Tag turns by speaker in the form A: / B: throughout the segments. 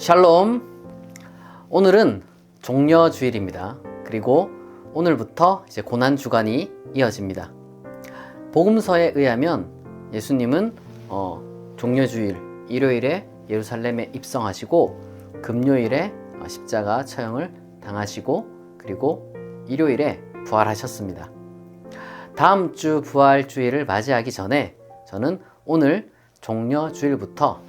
A: 샬롬. 오늘은 종려주일입니다. 그리고 오늘부터 이제 고난주간이 이어집니다. 복음서에 의하면 예수님은 종려주일 일요일에 예루살렘에 입성하시고 금요일에 십자가 처형을 당하시고 그리고 일요일에 부활하셨습니다. 다음 주 부활주일을 맞이하기 전에 저는 오늘 종려주일부터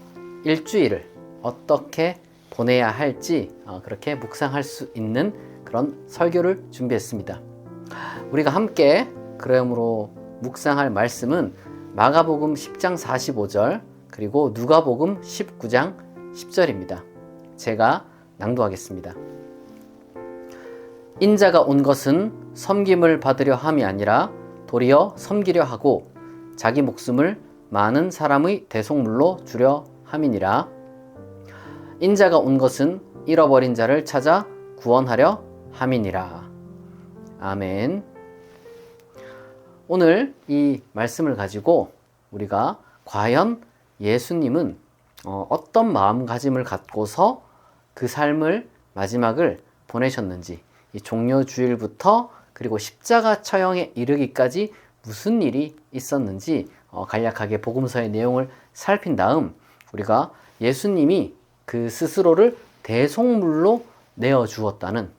A: 일주일을 어떻게 보내야 할지 그렇게 묵상할 수 있는 그런 설교를 준비했습니다. 우리가 함께 그러므로 묵상할 말씀은 마가복음 10장 45절 그리고 누가복음 19장 10절입니다. 제가 낭독하겠습니다. 인자가 온 것은 섬김을 받으려 함이 아니라 도리어 섬기려 하고 자기 목숨을 많은 사람의 대속물로 주려 함이니라. 인자가 온 것은 잃어버린 자를 찾아 구원하려 함이니라. 아멘. 오늘 이 말씀을 가지고 우리가 과연 예수님은 어떤 마음가짐을 갖고서 그 삶을 마지막을 보내셨는지, 이 종려주일부터 그리고 십자가 처형에 이르기까지 무슨 일이 있었는지 간략하게 복음서의 내용을 살핀 다음 우리가 예수님이 그 스스로를 대속물로 내어주었다는,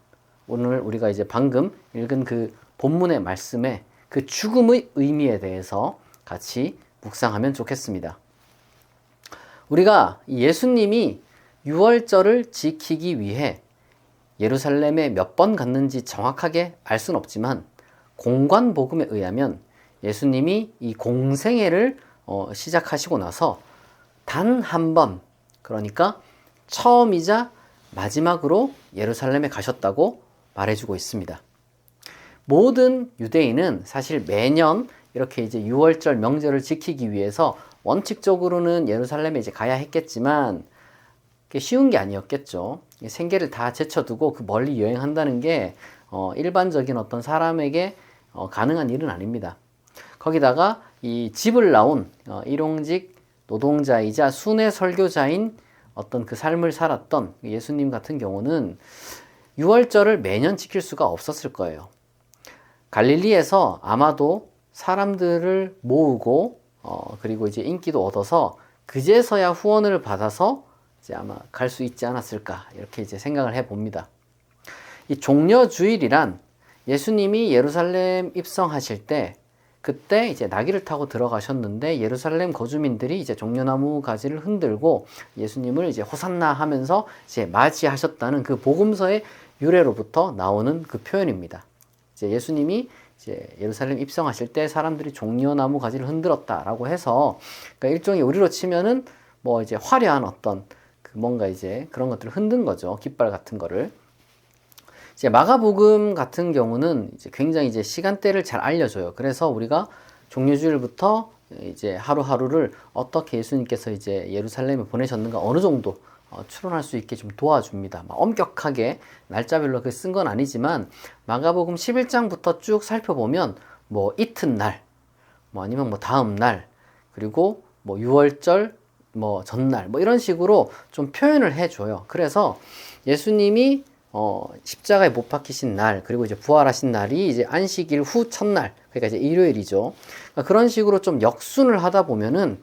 A: 오늘 우리가 이제 방금 읽은 그 본문의 말씀에 그 죽음의 의미에 대해서 같이 묵상하면 좋겠습니다. 우리가 예수님이 유월절을 지키기 위해 예루살렘에 몇 번 갔는지 정확하게 알 수는 없지만 공관복음에 의하면 예수님이 이 공생애를 시작하시고 나서 단 한 번, 그러니까 처음이자 마지막으로 예루살렘에 가셨다고 말해주고 있습니다. 모든 유대인은 사실 매년 이렇게 이제 유월절 명절을 지키기 위해서 원칙적으로는 예루살렘에 이제 가야 했겠지만 그게 쉬운 게 아니었겠죠. 생계를 다 제쳐두고 그 멀리 여행한다는 게 일반적인 어떤 사람에게 가능한 일은 아닙니다. 거기다가 이 집을 나온 일용직 노동자이자 순회 설교자인 어떤 그 삶을 살았던 예수님 같은 경우는 유월절을 매년 지킬 수가 없었을 거예요. 갈릴리에서 아마도 사람들을 모으고 그리고 이제 인기도 얻어서 그제서야 후원을 받아서 이제 아마 갈 수 있지 않았을까, 이렇게 이제 생각을 해 봅니다. 이 종려주일이란 예수님이 예루살렘 입성하실 때 그때 이제 나귀를 타고 들어가셨는데 예루살렘 거주민들이 이제 종려나무 가지를 흔들고 예수님을 이제 호산나 하면서 이제 맞이하셨다는 그 복음서의 유래로부터 나오는 그 표현입니다. 이제 예수님이 이제 예루살렘 입성하실 때 사람들이 종려나무 가지를 흔들었다라고 해서, 그러니까 일종의 우리로 치면은 뭐 이제 화려한 어떤 그 뭔가 이제 그런 것들을 흔든 거죠. 깃발 같은 거를. 이제 마가복음 같은 경우는 이제 굉장히 이제 시간대를 잘 알려줘요. 그래서 우리가 종려주일부터 이제 하루하루를 어떻게 예수님께서 이제 예루살렘에 보내셨는가 어느 정도 추론할 수 있게 좀 도와줍니다. 막 엄격하게 날짜별로 쓴 건 아니지만 마가복음 11장부터 쭉 살펴보면 뭐 이튿날, 뭐 아니면 뭐 다음 날, 그리고 뭐 유월절 뭐 전날, 뭐 이런 식으로 좀 표현을 해줘요. 그래서 예수님이 십자가에 못 박히신 날, 그리고 이제 부활하신 날이 이제 안식일 후 첫날, 그러니까 이제 일요일이죠. 그러니까 그런 식으로 좀 역순을 하다 보면은,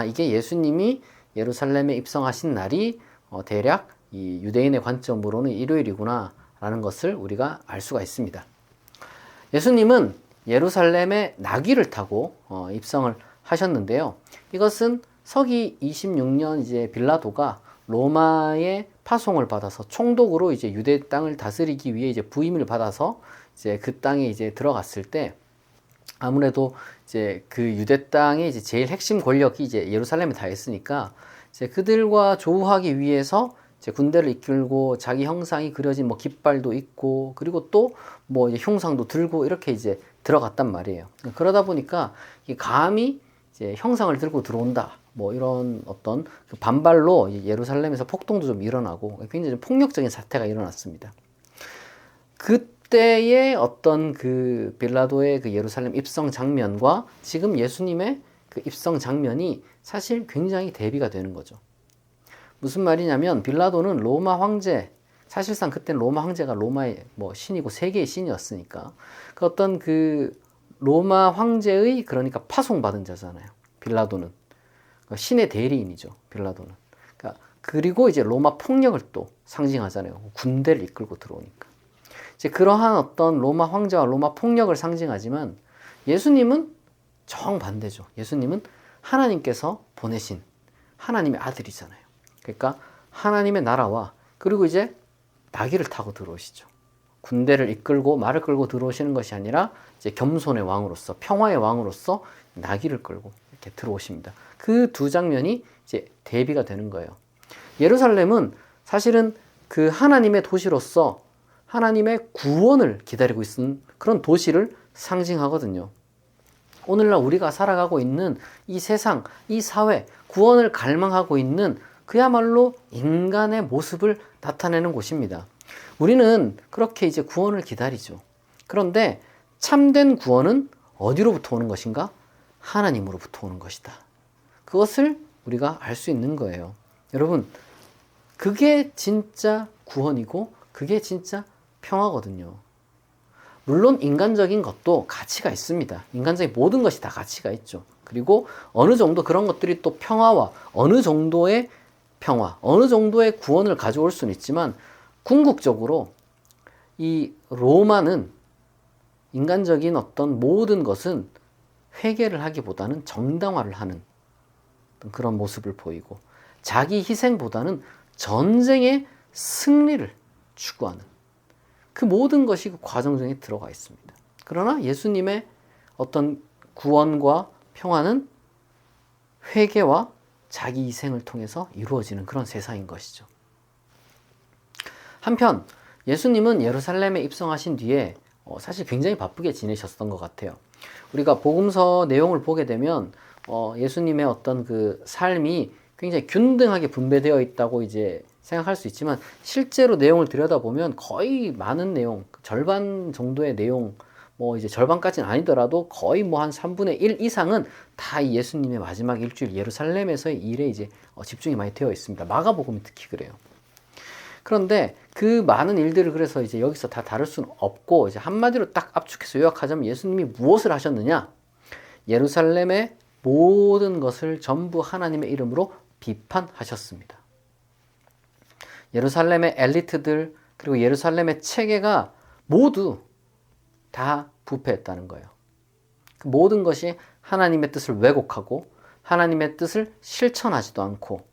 A: 이게 예수님이 예루살렘에 입성하신 날이 대략 이 유대인의 관점으로는 일요일이구나 라는 것을 우리가 알 수가 있습니다. 예수님은 예루살렘에 나귀를 타고 입성을 하셨는데요. 이것은 서기 26년 이제 빌라도가 로마의 파송을 받아서 총독으로 이제 유대 땅을 다스리기 위해 이제 부임을 받아서 이제 그 땅에 이제 들어갔을 때, 아무래도 이제 그 유대 땅의 이제 제일 핵심 권력이 이제 예루살렘에 다 있으니까 이제 그들과 조우하기 위해서 이제 군대를 이끌고 자기 형상이 그려진 뭐 깃발도 있고 그리고 또 뭐 이제 흉상도 들고 이렇게 이제 들어갔단 말이에요. 그러다 보니까 감히 이제 형상을 들고 들어온다, 뭐 이런 어떤 그 반발로 예루살렘에서 폭동도 좀 일어나고 굉장히 좀 폭력적인 사태가 일어났습니다. 그때의 어떤 그 빌라도의 그 예루살렘 입성 장면과 지금 예수님의 그 입성 장면이 사실 굉장히 대비가 되는 거죠. 무슨 말이냐면 빌라도는 로마 황제, 사실상 그때는 로마 황제가 로마의 뭐 신이고 세계의 신이었으니까 그 어떤 그 로마 황제의 그러니까 파송받은 자잖아요. 빌라도는 그러니까 신의 대리인이죠. 빌라도는. 그러니까 그리고 이제 로마 폭력을 또 상징하잖아요. 군대를 이끌고 들어오니까. 이제 그러한 어떤 로마 황제와 로마 폭력을 상징하지만 예수님은 정반대죠. 예수님은 하나님께서 보내신 하나님의 아들이잖아요. 그러니까 하나님의 나라와 그리고 이제 나귀를 타고 들어오시죠. 군대를 이끌고 말을 끌고 들어오시는 것이 아니라 이제 겸손의 왕으로서 평화의 왕으로서 나귀를 끌고 이렇게 들어오십니다. 그 두 장면이 이제 대비가 되는 거예요. 예루살렘은 사실은 그 하나님의 도시로서 하나님의 구원을 기다리고 있는 그런 도시를 상징하거든요. 오늘날 우리가 살아가고 있는 이 세상, 이 사회, 구원을 갈망하고 있는 그야말로 인간의 모습을 나타내는 곳입니다. 우리는 그렇게 이제 구원을 기다리죠. 그런데 참된 구원은 어디로부터 오는 것인가? 하나님으로부터 오는 것이다. 그것을 우리가 알 수 있는 거예요. 여러분, 그게 진짜 구원이고 그게 진짜 평화거든요. 물론 인간적인 것도 가치가 있습니다. 인간적인 모든 것이 다 가치가 있죠. 그리고 어느 정도 그런 것들이 또 평화와 어느 정도의 평화, 어느 정도의 구원을 가져올 수는 있지만 궁극적으로 이 로마는 인간적인 어떤 모든 것은 회개를 하기보다는 정당화를 하는 그런 모습을 보이고 자기 희생보다는 전쟁의 승리를 추구하는 그 모든 것이 그 과정 중에 들어가 있습니다. 그러나 예수님의 어떤 구원과 평화는 회개와 자기 희생을 통해서 이루어지는 그런 세상인 것이죠. 한편 예수님은 예루살렘에 입성하신 뒤에 사실 굉장히 바쁘게 지내셨던 것 같아요. 우리가 복음서 내용을 보게 되면 예수님의 어떤 그 삶이 굉장히 균등하게 분배되어 있다고 이제 생각할 수 있지만 실제로 내용을 들여다보면 거의 많은 내용, 절반 정도의 내용, 뭐 이제 절반까지는 아니더라도 거의 뭐 한 3분의 1 이상은 다 이 예수님의 마지막 일주일 예루살렘에서의 일에 이제 집중이 많이 되어 있습니다. 마가복음이 특히 그래요. 그런데 그 많은 일들을 그래서 이제 여기서 다 다룰 수는 없고 이제 한마디로 딱 압축해서 요약하자면 예수님이 무엇을 하셨느냐? 예루살렘의 모든 것을 전부 하나님의 이름으로 비판하셨습니다. 예루살렘의 엘리트들 그리고 예루살렘의 체계가 모두 다 부패했다는 거예요. 그 모든 것이 하나님의 뜻을 왜곡하고 하나님의 뜻을 실천하지도 않고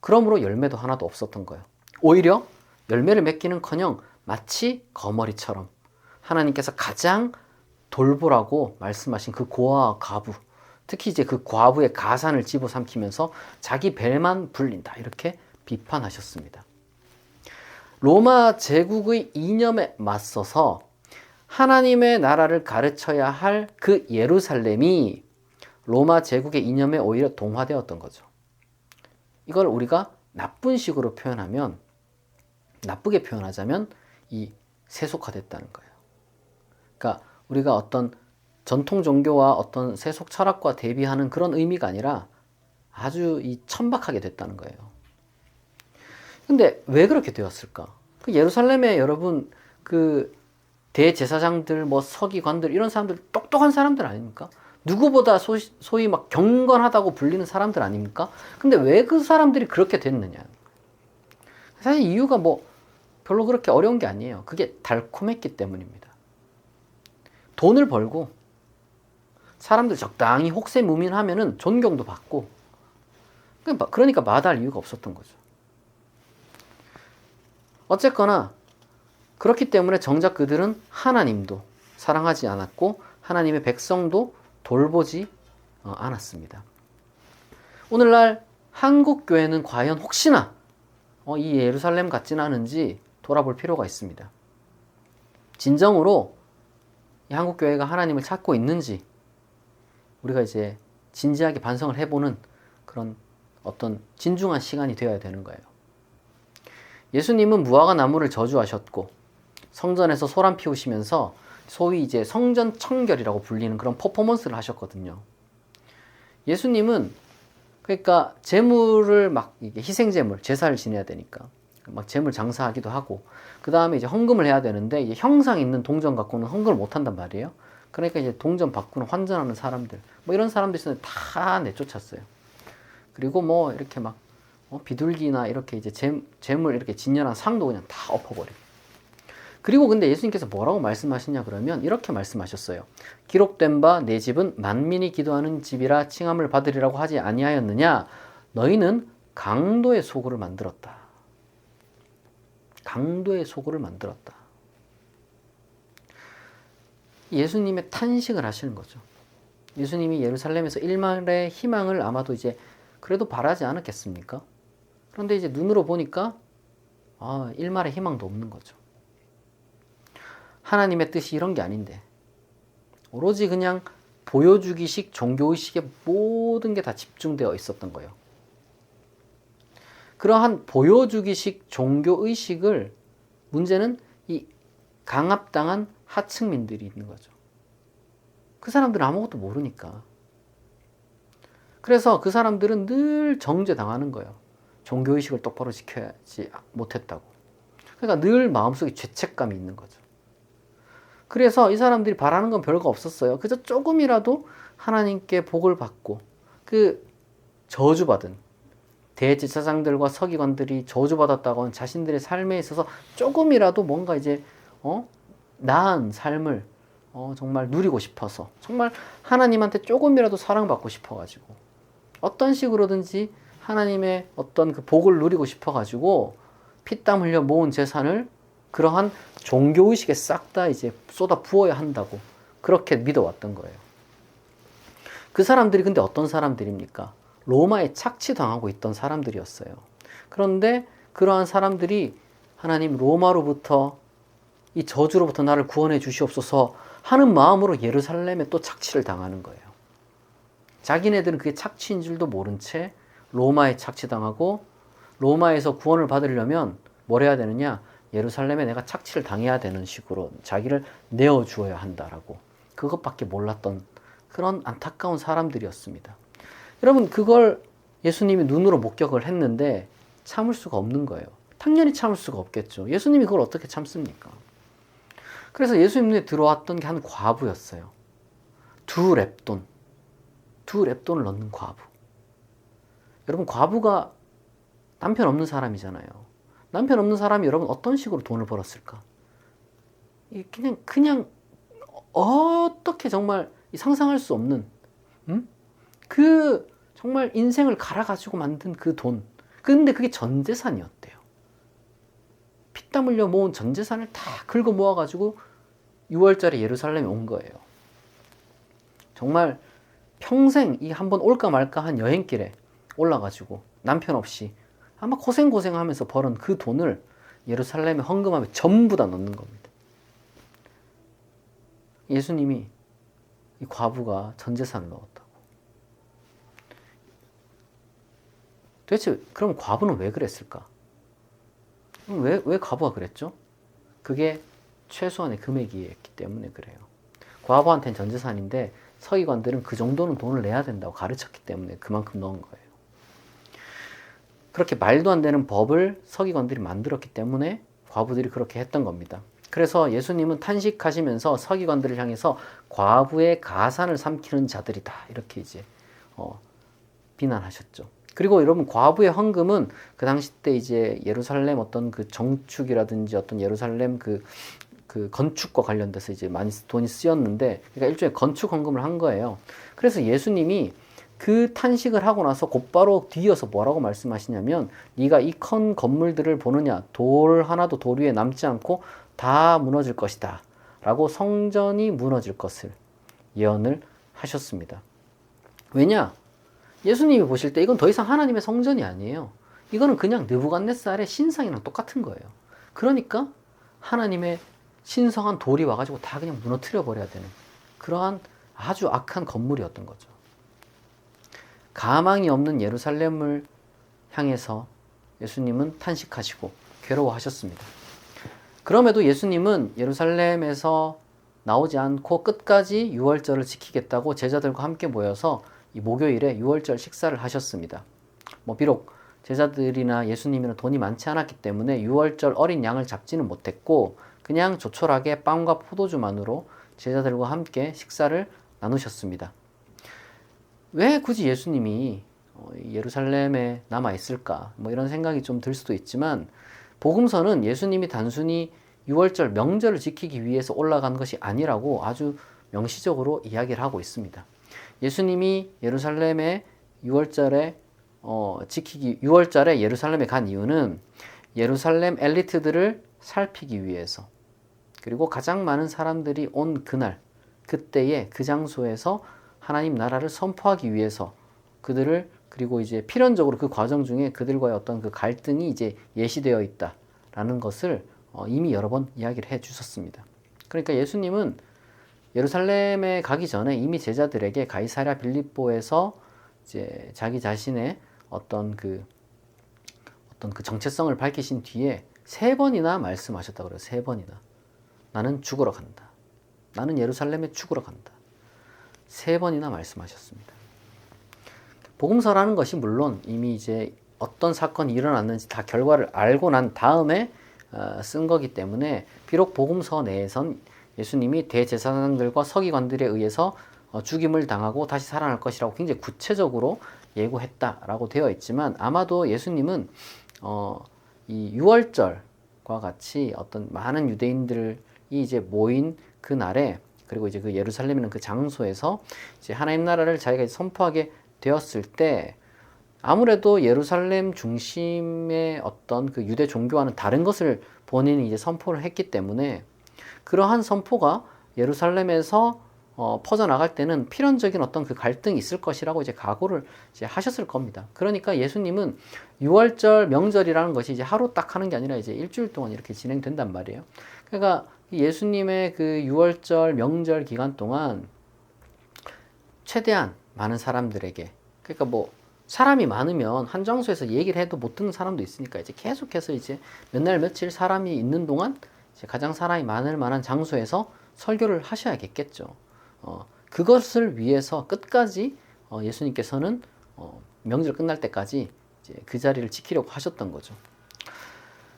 A: 그러므로 열매도 하나도 없었던 거예요. 오히려 열매를 맺기는커녕 마치 거머리처럼 하나님께서 가장 돌보라고 말씀하신 그 고아와 과부, 특히 이제 그 과부의 가산을 집어삼키면서 자기 배만 불린다 이렇게 비판하셨습니다. 로마 제국의 이념에 맞서서 하나님의 나라를 가르쳐야 할 그 예루살렘이 로마 제국의 이념에 오히려 동화되었던 거죠. 이걸 우리가 나쁜 식으로 표현하면, 나쁘게 표현하자면 이 세속화됐다는 거예요. 그러니까 우리가 어떤 전통 종교와 어떤 세속 철학과 대비하는 그런 의미가 아니라 아주 이 천박하게 됐다는 거예요. 근데 왜 그렇게 되었을까? 그 예루살렘에 여러분 그 대제사장들, 뭐 서기관들 이런 사람들 똑똑한 사람들 아닙니까? 누구보다 소위 막 경건하다고 불리는 사람들 아닙니까? 근데 왜 그 사람들이 그렇게 됐느냐? 사실 이유가 뭐 별로 그렇게 어려운 게 아니에요. 그게 달콤했기 때문입니다. 돈을 벌고 사람들 적당히 혹세무민하면은 존경도 받고 그러니까 마다할 이유가 없었던 거죠. 어쨌거나 그렇기 때문에 정작 그들은 하나님도 사랑하지 않았고 하나님의 백성도 돌보지 않았습니다. 오늘날 한국 교회는 과연 혹시나 이 예루살렘 같지는 않은지 돌아볼 필요가 있습니다. 진정으로 이 한국 교회가 하나님을 찾고 있는지 우리가 이제 진지하게 반성을 해보는 그런 어떤 진중한 시간이 되어야 되는 거예요. 예수님은 무화과 나무를 저주하셨고 성전에서 소란 피우시면서 소위 이제 성전 청결이라고 불리는 그런 퍼포먼스를 하셨거든요. 예수님은 그러니까 제물을 막 이게 희생제물, 제사를 지내야 되니까 막 제물 장사하기도 하고, 그 다음에 이제 헌금을 해야 되는데 이제 형상 있는 동전 갖고는 헌금을 못 한단 말이에요. 그러니까 이제 동전 바꾸는 환전하는 사람들, 뭐 이런 사람들 있었는데 다 내쫓았어요. 그리고 뭐 이렇게 막 비둘기나 이렇게 이제 재물 이렇게 진열한 상도 그냥 다 엎어버리고. 그리고 근데 예수님께서 뭐라고 말씀하시냐 그러면 이렇게 말씀하셨어요. 기록된 바 내 집은 만민이 기도하는 집이라 칭함을 받으리라고 하지 아니하였느냐? 너희는 강도의 소굴을 만들었다. 강도의 소굴을 만들었다. 예수님의 탄식을 하시는 거죠. 예수님이 예루살렘에서 일말의 희망을 아마도 이제 그래도 바라지 않았겠습니까? 그런데 이제 눈으로 보니까 일말의 희망도 없는 거죠. 하나님의 뜻이 이런 게 아닌데 오로지 그냥 보여주기식 종교의식에 모든 게 다 집중되어 있었던 거예요. 그러한 보여주기식 종교의식을 문제는 이 강압당한 하층민들이 있는 거죠. 그 사람들은 아무것도 모르니까. 그래서 그 사람들은 늘 정죄당하는 거예요. 종교의식을 똑바로 지켜야지 못했다고. 그러니까 늘 마음속에 죄책감이 있는 거죠. 그래서 이 사람들이 바라는 건 별거 없었어요. 그저 조금이라도 하나님께 복을 받고 그 저주받은 대제사장들과 서기관들이 저주받았다고 하는 자신들의 삶에 있어서 조금이라도 뭔가 이제 나은 삶을 정말 누리고 싶어서, 정말 하나님한테 조금이라도 사랑받고 싶어가지고 어떤 식으로든지 하나님의 어떤 그 복을 누리고 싶어가지고 피땀 흘려 모은 재산을 그러한 종교의식에 싹 다 이제 쏟아 부어야 한다고 그렇게 믿어왔던 거예요. 그 사람들이 근데 어떤 사람들입니까? 로마에 착취당하고 있던 사람들이었어요. 그런데 그러한 사람들이 하나님 로마로부터 이 저주로부터 나를 구원해 주시옵소서 하는 마음으로 예루살렘에 또 착취를 당하는 거예요. 자기네들은 그게 착취인 줄도 모른 채 로마에 착취당하고, 로마에서 구원을 받으려면 뭘 해야 되느냐? 예루살렘에 내가 착취를 당해야 되는 식으로 자기를 내어주어야 한다라고, 그것밖에 몰랐던 그런 안타까운 사람들이었습니다. 여러분, 그걸 예수님이 눈으로 목격을 했는데 참을 수가 없는 거예요. 당연히 참을 수가 없겠죠. 예수님이 그걸 어떻게 참습니까? 그래서 예수님 눈에 들어왔던 게 한 과부였어요. 두 렙돈을 넣는 과부. 여러분, 과부가 남편 없는 사람이잖아요. 남편 없는 사람이 여러분 어떤 식으로 돈을 벌었을까? 그냥 어떻게 정말 상상할 수 없는 그 정말 인생을 갈아가지고 만든 그 돈. 근데 그게 전 재산이었대요. 피땀 흘려 모은 전 재산을 다 긁어 모아가지고 6월달에 예루살렘에 온 거예요. 정말 평생 이 한번 올까 말까 한 여행길에 올라가지고 남편 없이 아마 고생하면서 벌은 그 돈을 예루살렘에 헌금함에 전부 다 넣는 겁니다. 예수님이 이 과부가 전 재산을 넣었다고. 도대체 그럼 과부는 왜 그랬을까? 왜 과부가 그랬죠? 그게 최소한의 금액이었기 때문에 그래요. 과부한테는 전 재산인데 서기관들은 그 정도는 돈을 내야 된다고 가르쳤기 때문에 그만큼 넣은 거예요. 그렇게 말도 안 되는 법을 서기관들이 만들었기 때문에 과부들이 그렇게 했던 겁니다. 그래서 예수님은 탄식하시면서 서기관들을 향해서 과부의 가산을 삼키는 자들이다, 이렇게 이제 비난하셨죠. 그리고 여러분, 과부의 헌금은 그 당시 때 이제 예루살렘 어떤 그 정축이라든지 어떤 예루살렘 그 건축과 관련돼서 이제 많이 돈이 쓰였는데, 그러니까 일종의 건축 헌금을 한 거예요. 그래서 예수님이 그 탄식을 하고 나서 곧바로 뒤이어서 뭐라고 말씀하시냐면, 네가 이 큰 건물들을 보느냐? 돌 하나도 돌 위에 남지 않고 다 무너질 것이다 라고 성전이 무너질 것을 예언을 하셨습니다. 왜냐? 예수님이 보실 때 이건 더 이상 하나님의 성전이 아니에요. 이거는 그냥 느부갓네살의 신상이랑 똑같은 거예요. 그러니까 하나님의 신성한 돌이 와가지고 다 그냥 무너뜨려 버려야 되는 그러한 아주 악한 건물이었던 거죠. 가망이 없는 예루살렘을 향해서 예수님은 탄식하시고 괴로워하셨습니다. 그럼에도 예수님은 예루살렘에서 나오지 않고 끝까지 유월절을 지키겠다고 제자들과 함께 모여서 이 목요일에 유월절 식사를 하셨습니다. 뭐 비록 제자들이나 예수님이나 돈이 많지 않았기 때문에 유월절 어린 양을 잡지는 못했고 그냥 조촐하게 빵과 포도주만으로 제자들과 함께 식사를 나누셨습니다. 왜 굳이 예수님이 예루살렘에 남아 있을까? 뭐 이런 생각이 좀 들 수도 있지만 복음서는 예수님이 단순히 유월절 명절을 지키기 위해서 올라간 것이 아니라고 아주 명시적으로 이야기를 하고 있습니다. 예수님이 예루살렘에 유월절에 유월절에 예루살렘에 간 이유는 예루살렘 엘리트들을 살피기 위해서, 그리고 가장 많은 사람들이 온 그날, 그때에 그 장소에서 하나님 나라를 선포하기 위해서 그들을, 그리고 이제 필연적으로 그 과정 중에 그들과의 어떤 그 갈등이 이제 예시되어 있다라는 것을 이미 여러 번 이야기를 해 주셨습니다. 그러니까 예수님은 예루살렘에 가기 전에 이미 제자들에게 가이사랴 빌립보에서 이제 자기 자신의 어떤 그 정체성을 밝히신 뒤에 3번이나 말씀하셨다고 그래요. 3번이나. 나는 죽으러 간다. 나는 예루살렘에 죽으러 간다. 3번이나 말씀하셨습니다. 복음서라는 것이 물론 이미 이제 어떤 사건이 일어났는지 다 결과를 알고 난 다음에 쓴 거기 때문에 비록 복음서 내에선 예수님이 대제사장들과 서기관들에 의해서 죽임을 당하고 다시 살아날 것이라고 굉장히 구체적으로 예고했다라고 되어 있지만 아마도 예수님은 이 유월절과 같이 어떤 많은 유대인들이 이제 모인 그 날에, 그리고 이제 그 예루살렘이라는 그 장소에서 이제 하나님 나라를 자기가 선포하게 되었을 때 아무래도 예루살렘 중심의 어떤 그 유대 종교와는 다른 것을 본인이 이제 선포를 했기 때문에 그러한 선포가 예루살렘에서 퍼져나갈 때는 필연적인 어떤 그 갈등이 있을 것이라고 이제 각오를 이제 하셨을 겁니다. 그러니까 예수님은 유월절 명절이라는 것이 이제 하루 딱 하는 게 아니라 이제 일주일 동안 이렇게 진행된단 말이에요. 그러니까 예수님의 그 유월절 명절 기간 동안 최대한 많은 사람들에게, 그러니까 뭐 사람이 많으면 한 장소에서 얘기를 해도 못 듣는 사람도 있으니까 이제 계속해서 이제 몇 날 며칠 사람이 있는 동안 이제 가장 사람이 많을 만한 장소에서 설교를 하셔야겠겠죠. 그것을 위해서 끝까지 예수님께서는 명절 끝날 때까지 이제 그 자리를 지키려고 하셨던 거죠.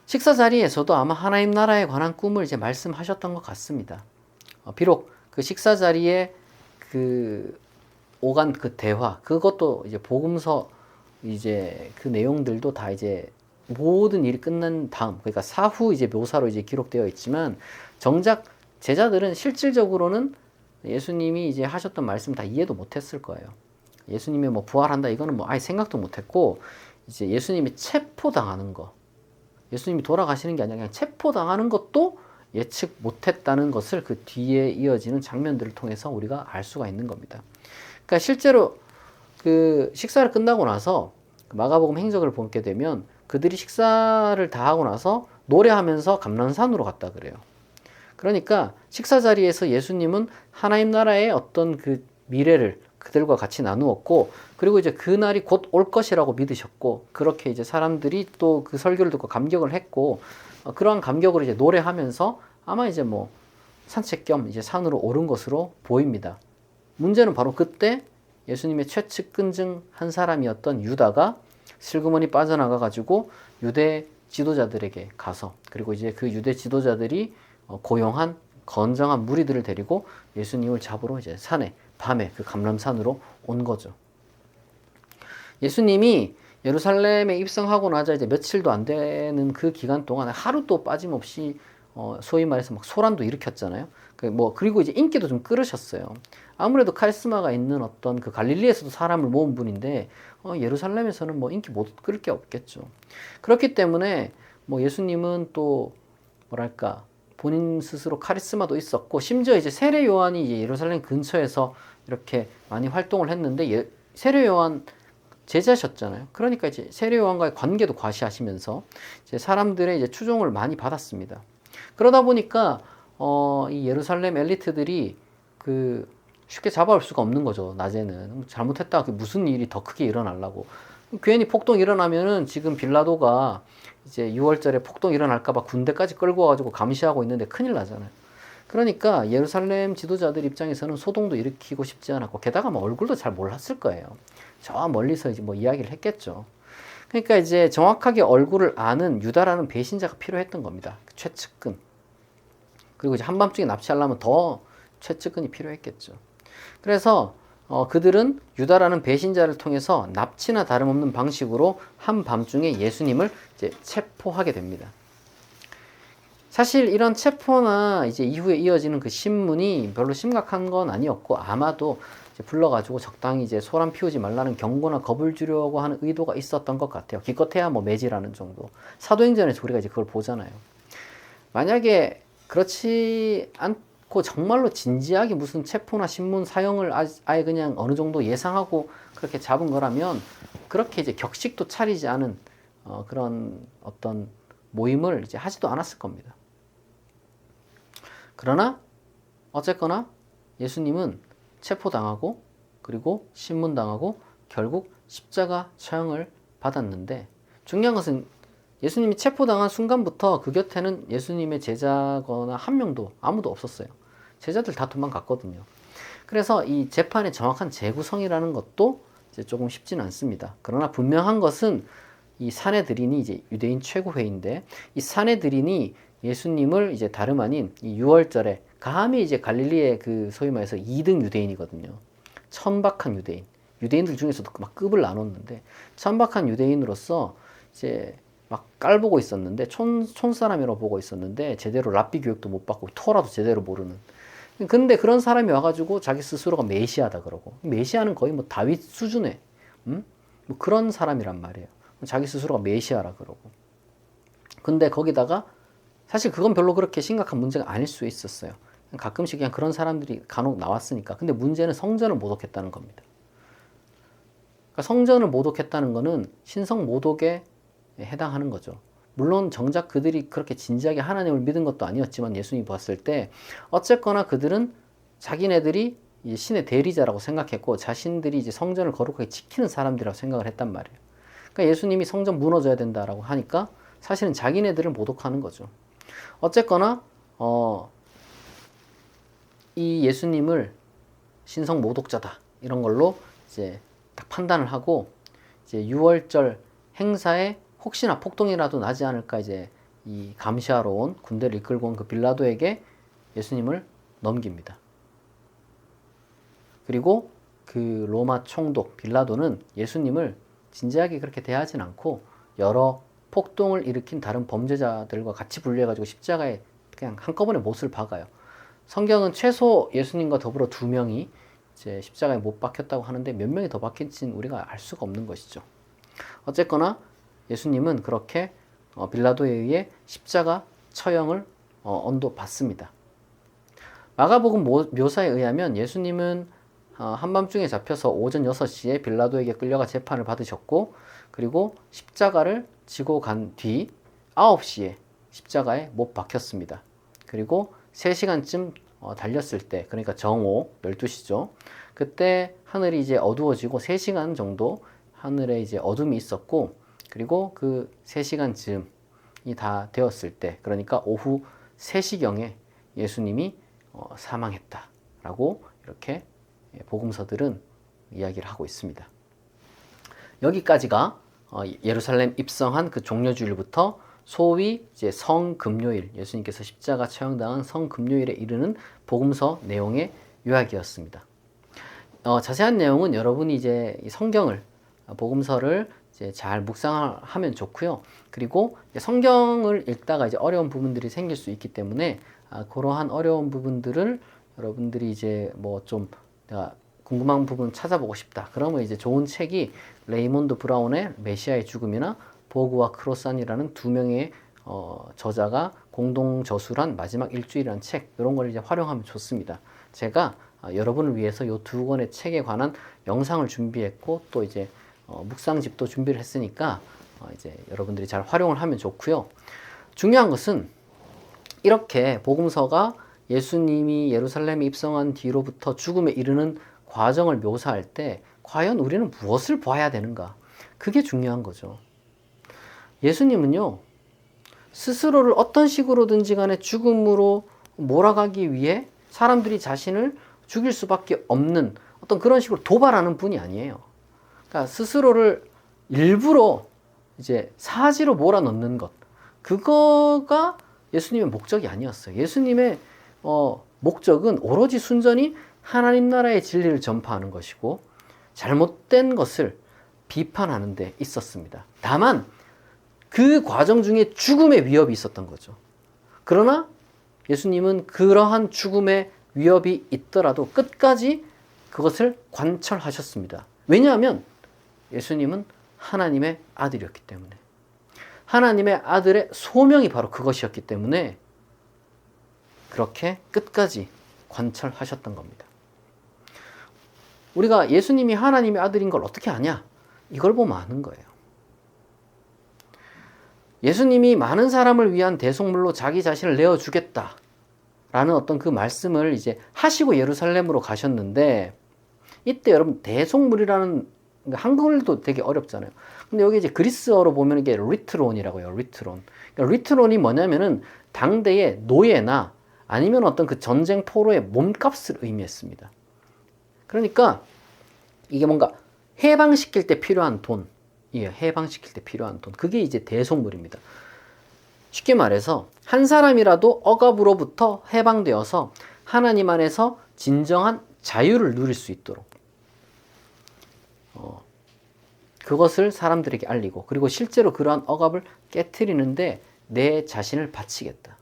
A: 식사 자리에서도 아마 하나님 나라에 관한 꿈을 이제 말씀하셨던 것 같습니다. 비록 그 식사 자리에 그 오간 그 대화, 그것도 이제 복음서 이제 그 내용들도 다 이제 모든 일이 끝난 다음, 그러니까 사후 이제 묘사로 이제 기록되어 있지만 정작 제자들은 실질적으로는 예수님이 이제 하셨던 말씀 다 이해도 못했을 거예요. 예수님이 뭐 부활한다 이거는 뭐 아예 생각도 못했고, 이제 예수님이 체포당하는 거, 예수님이 돌아가시는 게 아니라 그냥 체포당하는 것도 예측 못했다는 것을 그 뒤에 이어지는 장면들을 통해서 우리가 알 수가 있는 겁니다. 그러니까 실제로 그 식사를 끝나고 나서 마가복음 행적을 보게 되면 그들이 식사를 다 하고 나서 노래하면서 감람산으로 갔다 그래요. 그러니까 식사 자리에서 예수님은 하나님 나라의 어떤 그 미래를 그들과 같이 나누었고, 그리고 이제 그 날이 곧 올 것이라고 믿으셨고, 그렇게 이제 사람들이 또 그 설교를 듣고 감격을 했고, 그러한 감격으로 이제 노래하면서 아마 이제 뭐 산책 겸 이제 산으로 오른 것으로 보입니다. 문제는 바로 그때 예수님의 최측근중 한 사람이었던 유다가 슬그머니 빠져나가 가지고 유대 지도자들에게 가서, 그리고 이제 그 유대 지도자들이 고용한 건장한 무리들을 데리고 예수님을 잡으러 이제 산에 밤에 그 감람산으로 온 거죠. 예수님이 예루살렘에 입성하고 나자 이제 며칠도 안 되는 그 기간 동안에 하루도 빠짐없이 소위 말해서 막 소란도 일으켰잖아요. 그리고 이제 인기도 좀 끌으셨어요. 아무래도 카리스마가 있는 어떤 그 갈릴리에서도 사람을 모은 분인데 예루살렘에서는 뭐 인기 못 끌 게 없겠죠. 그렇기 때문에 뭐 예수님은 또 뭐랄까 본인 스스로 카리스마도 있었고, 심지어 이제 세례 요한이 이제 예루살렘 근처에서 이렇게 많이 활동을 했는데 세례 요한 제자셨잖아요. 그러니까 이제 세례 요한과의 관계도 과시하시면서 이제 사람들의 이제 추종을 많이 받았습니다. 그러다 보니까 이 예루살렘 엘리트들이 그 쉽게 잡아올 수가 없는 거죠. 낮에는 잘못했다 무슨 일이 더 크게 일어나려고, 괜히 폭동 일어나면은 지금 빌라도가 이제 6월절에 폭동 일어날까봐 군대까지 끌고 와가지고 감시하고 있는데 큰일 나잖아요. 그러니까 예루살렘 지도자들 입장에서는 소동도 일으키고 싶지 않았고, 게다가 뭐 얼굴도 잘 몰랐을 거예요. 저 멀리서 이제 뭐 이야기를 했겠죠. 그러니까 이제 정확하게 얼굴을 아는 유다라는 배신자가 필요했던 겁니다. 최측근. 그리고 이제 한밤중에 납치하려면 더 최측근이 필요했겠죠. 그래서 그들은 유다라는 배신자를 통해서 납치나 다름없는 방식으로 한밤중에 예수님을 이제 체포하게 됩니다. 사실 이런 체포나 이제 이후에 이어지는 그 신문이 별로 심각한 건 아니었고, 아마도 이제 불러가지고 적당히 이제 소란 피우지 말라는 경고나 겁을 주려고 하는 의도가 있었던 것 같아요. 기껏해야 뭐 매질하는 정도. 사도행전에서 우리가 이제 그걸 보잖아요. 만약에 그렇지 않고 정말로 진지하게 무슨 체포나 신문 사형을 아예 그냥 어느 정도 예상하고 그렇게 잡은 거라면, 그렇게 이제 격식도 차리지 않은 그런 어떤 모임을 이제 하지도 않았을 겁니다. 그러나 어쨌거나 예수님은 체포당하고, 그리고 신문당하고, 결국 십자가 처형을 받았는데, 중요한 것은 예수님이 체포당한 순간부터 그 곁에는 예수님의 제자거나 한 명도 아무도 없었어요. 제자들 다 도망갔거든요. 그래서 이 재판의 정확한 재구성이라는 것도 이제 조금 쉽지는 않습니다. 그러나 분명한 것은 이 사내들인이 이제 유대인 최고회인데, 이 사내들인이 예수님을 이제 다름 아닌 이 유월절에, 감히 이제 갈릴리의 그 소위 말해서 2등 유대인이거든요. 천박한 유대인. 유대인들 중에서도 막 급을 나눴는데, 천박한 유대인으로서 이제 막 깔보고 있었는데, 촌사람이라고 보고 있었는데, 제대로 랍비 교육도 못 받고, 토라도 제대로 모르는. 근데 그런 사람이 와가지고 자기 스스로가 메시아다 그러고, 메시아는 거의 뭐 다윗 수준의, 뭐 그런 사람이란 말이에요. 자기 스스로가 메시아라 그러고. 근데 거기다가 사실 그건 별로 그렇게 심각한 문제가 아닐 수 있었어요. 가끔씩 그냥 그런 사람들이 간혹 나왔으니까. 근데 문제는 성전을 모독했다는 겁니다. 그러니까 성전을 모독했다는 거는 신성 모독에 해당하는 거죠. 물론 정작 그들이 그렇게 진지하게 하나님을 믿은 것도 아니었지만, 예수님이 봤을 때 어쨌거나 그들은 자기네들이 이제 신의 대리자라고 생각했고, 자신들이 이제 성전을 거룩하게 지키는 사람들이라고 생각을 했단 말이에요. 그러니까 예수님이 성전 무너져야 된다라고 하니까 사실은 자기네들을 모독하는 거죠. 어쨌거나 이 예수님을 신성 모독자다 이런 걸로 이제 딱 판단을 하고, 이제 6월절 행사에 혹시나 폭동이라도 나지 않을까 이제 이 감시하러 온 군대를 이끌고 온 그 빌라도에게 예수님을 넘깁니다. 그리고 그 로마 총독 빌라도는 예수님을 진지하게 그렇게 대하진 않고, 여러 폭동을 일으킨 다른 범죄자들과 같이 분리해가지고 십자가에 그냥 한꺼번에 못을 박아요. 성경은 최소 예수님과 더불어 2명이 이제 십자가에 못 박혔다고 하는데, 몇 명이 더 박힌지는 우리가 알 수가 없는 것이죠. 어쨌거나 예수님은 그렇게 빌라도에 의해 십자가 처형을 언도받습니다. 마가복음 묘사에 의하면 예수님은 한밤중에 잡혀서 오전 6시에 빌라도에게 끌려가 재판을 받으셨고, 그리고 십자가를 지고 간 뒤 9시에 십자가에 못 박혔습니다. 그리고 3시간쯤 달렸을 때, 그러니까 정오 12시죠. 그때 하늘이 이제 어두워지고 3시간 정도 하늘에 이제 어둠이 있었고, 그리고 그 3시간쯤이 다 되었을 때, 그러니까 오후 3시경에 예수님이 사망했다라고 이렇게 복음서들은 이야기를 하고 있습니다. 여기까지가 예루살렘 입성한 그 종려주일부터 소위 이제 성금요일, 예수님께서 십자가 처형당한 성금요일에 이르는 복음서 내용의 요약이었습니다. 자세한 내용은 여러분이 이제 성경을, 복음서를 이제 잘 묵상하면 좋고요. 그리고 성경을 읽다가 이제 어려운 부분들이 생길 수 있기 때문에 그러한 어려운 부분들을 여러분들이 이제 뭐 좀 내가 궁금한 부분 찾아보고 싶다. 그러면 이제 좋은 책이 레이몬드 브라운의 메시아의 죽음이나 보그와 크로산이라는 2명의 저자가 공동 저술한 마지막 일주일이라는 책, 이런 걸 이제 활용하면 좋습니다. 제가 여러분을 위해서 이 2권의 책에 관한 영상을 준비했고, 또 이제 묵상집도 준비를 했으니까 이제 여러분들이 잘 활용을 하면 좋고요. 중요한 것은 이렇게 복음서가 예수님이 예루살렘에 입성한 뒤로부터 죽음에 이르는 과정을 묘사할 때 과연 우리는 무엇을 봐야 되는가? 그게 중요한 거죠. 예수님은요, 스스로를 어떤 식으로든지 간에 죽음으로 몰아가기 위해 사람들이 자신을 죽일 수밖에 없는 어떤 그런 식으로 도발하는 분이 아니에요. 그러니까 스스로를 일부러 이제 사지로 몰아넣는 것, 그거가 예수님의 목적이 아니었어요. 예수님의 목적은 오로지 순전히 하나님 나라의 진리를 전파하는 것이고 잘못된 것을 비판하는 데 있었습니다. 다만 그 과정 중에 죽음의 위협이 있었던 거죠. 그러나 예수님은 그러한 죽음의 위협이 있더라도 끝까지 그것을 관철하셨습니다. 왜냐하면 예수님은 하나님의 아들이었기 때문에, 하나님의 아들의 소명이 바로 그것이었기 때문에 그렇게 끝까지 관철하셨던 겁니다. 우리가 예수님이 하나님의 아들인 걸 어떻게 아냐? 이걸 보면 아는 거예요. 예수님이 많은 사람을 위한 대속물로 자기 자신을 내어주겠다 라는 어떤 그 말씀을 이제 하시고 예루살렘으로 가셨는데, 이때 여러분 대속물이라는, 한글도 되게 어렵잖아요. 근데 여기 이제 그리스어로 보면 이게 리트론이라고요. 리트론. 그러니까 리트론이 뭐냐면은 당대의 노예나 아니면 어떤 그 전쟁 포로의 몸값을 의미했습니다. 그러니까 이게 뭔가 해방시킬 때 필요한 돈, 해방시킬 때 필요한 돈. 그게 이제 대속물입니다. 쉽게 말해서 한 사람이라도 억압으로부터 해방되어서 하나님 안에서 진정한 자유를 누릴 수 있도록 그것을 사람들에게 알리고, 그리고 실제로 그러한 억압을 깨트리는데 내 자신을 바치겠다.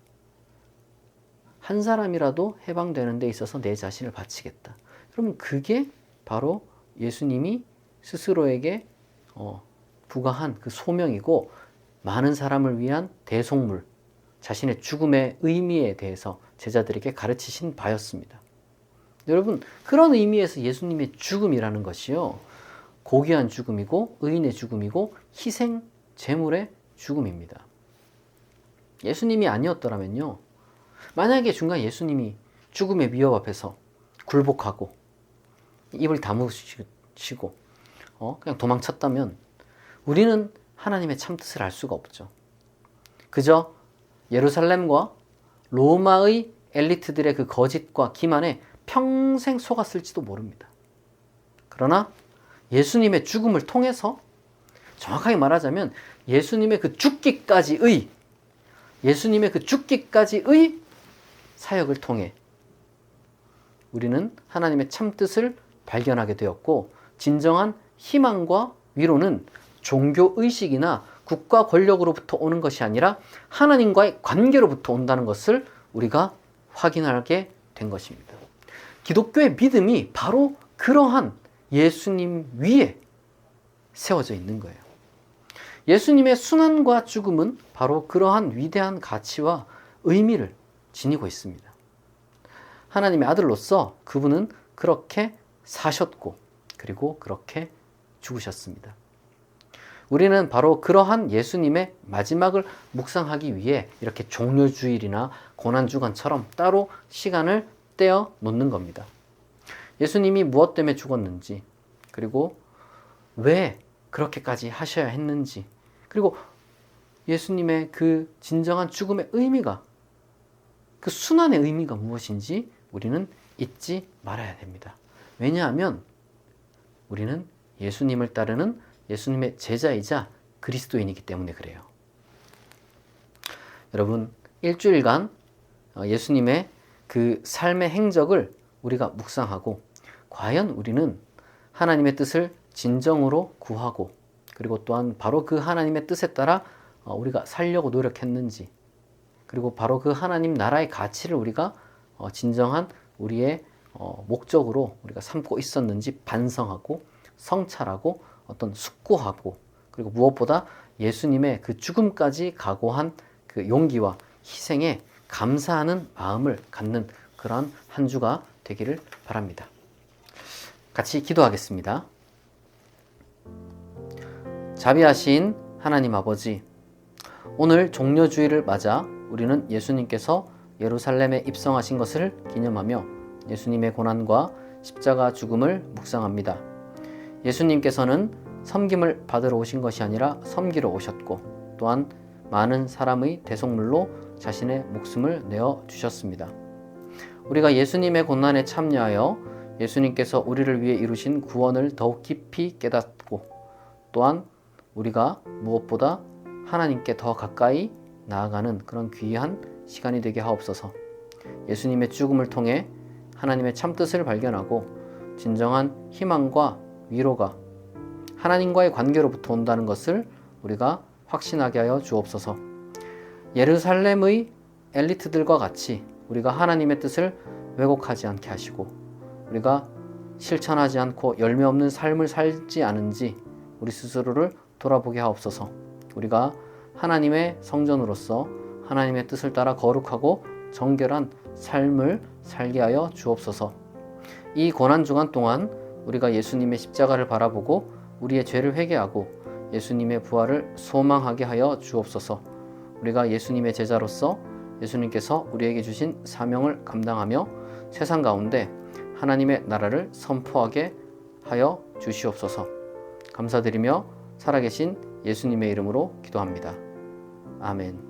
A: 한 사람이라도 해방되는 데 있어서 내 자신을 바치겠다. 그러면 그게 바로 예수님이 스스로에게 부과한 그 소명이고, 많은 사람을 위한 대속물, 자신의 죽음의 의미에 대해서 제자들에게 가르치신 바였습니다. 여러분, 그런 의미에서 예수님의 죽음이라는 것이요, 고귀한 죽음이고 의인의 죽음이고 희생 제물의 죽음입니다. 예수님이 아니었더라면요, 만약에 중간에 예수님이 죽음의 위협 앞에서 굴복하고 입을 다무시고 그냥 도망쳤다면 우리는 하나님의 참뜻을 알 수가 없죠. 그저 예루살렘과 로마의 엘리트들의 그 거짓과 기만에 평생 속았을지도 모릅니다. 그러나 예수님의 죽음을 통해서, 정확하게 말하자면 예수님의 그 죽기까지의 사역을 통해 우리는 하나님의 참뜻을 발견하게 되었고, 진정한 희망과 위로는 종교의식이나 국가 권력으로부터 오는 것이 아니라 하나님과의 관계로부터 온다는 것을 우리가 확인하게 된 것입니다. 기독교의 믿음이 바로 그러한 예수님 위에 세워져 있는 거예요. 예수님의 순환과 죽음은 바로 그러한 위대한 가치와 의미를 지니고 있습니다. 하나님의 아들로서 그분은 그렇게 사셨고, 그리고 그렇게 죽으셨습니다. 우리는 바로 그러한 예수님의 마지막을 묵상하기 위해 이렇게 종료주일이나 고난주간처럼 따로 시간을 떼어 놓는 겁니다. 예수님이 무엇 때문에 죽었는지, 그리고 왜 그렇게까지 하셔야 했는지, 그리고 예수님의 그 진정한 죽음의 의미가, 그 순환의 의미가 무엇인지 우리는 잊지 말아야 됩니다. 왜냐하면 우리는 예수님을 따르는 예수님의 제자이자 그리스도인이기 때문에 그래요. 여러분, 일주일간 예수님의 그 삶의 행적을 우리가 묵상하고, 과연 우리는 하나님의 뜻을 진정으로 구하고, 그리고 또한 바로 그 하나님의 뜻에 따라 우리가 살려고 노력했는지, 그리고 바로 그 하나님 나라의 가치를 우리가 진정한 우리의 목적으로 우리가 삼고 있었는지 반성하고 성찰하고 어떤 숙고하고, 그리고 무엇보다 예수님의 그 죽음까지 각오한 그 용기와 희생에 감사하는 마음을 갖는 그런 한 주가 되기를 바랍니다. 같이 기도하겠습니다. 자비하신 하나님 아버지, 오늘 종려주일을 맞아 우리는 예수님께서 예루살렘에 입성하신 것을 기념하며 예수님의 고난과 십자가 죽음을 묵상합니다. 예수님께서는 섬김을 받으러 오신 것이 아니라 섬기러 오셨고, 또한 많은 사람의 대속물로 자신의 목숨을 내어 주셨습니다. 우리가 예수님의 고난에 참여하여 예수님께서 우리를 위해 이루신 구원을 더욱 깊이 깨닫고 또한 우리가 무엇보다 하나님께 더 가까이 나아가는 그런 귀한 시간이 되게 하옵소서. 예수님의 죽음을 통해 하나님의 참뜻을 발견하고 진정한 희망과 위로가 하나님과의 관계로부터 온다는 것을 우리가 확신하게 하여 주옵소서. 예루살렘의 엘리트들과 같이 우리가 하나님의 뜻을 왜곡하지 않게 하시고 우리가 실천하지 않고 열매 없는 삶을 살지 않은지 우리 스스로를 돌아보게 하옵소서. 우리가 하나님의 성전으로서 하나님의 뜻을 따라 거룩하고 정결한 삶을 살게 하여 주옵소서. 이 고난주간 동안 우리가 예수님의 십자가를 바라보고 우리의 죄를 회개하고 예수님의 부활을 소망하게 하여 주옵소서. 우리가 예수님의 제자로서 예수님께서 우리에게 주신 사명을 감당하며 세상 가운데 하나님의 나라를 선포하게 하여 주시옵소서. 감사드리며 살아계신 예수님의 이름으로 기도합니다. 아멘.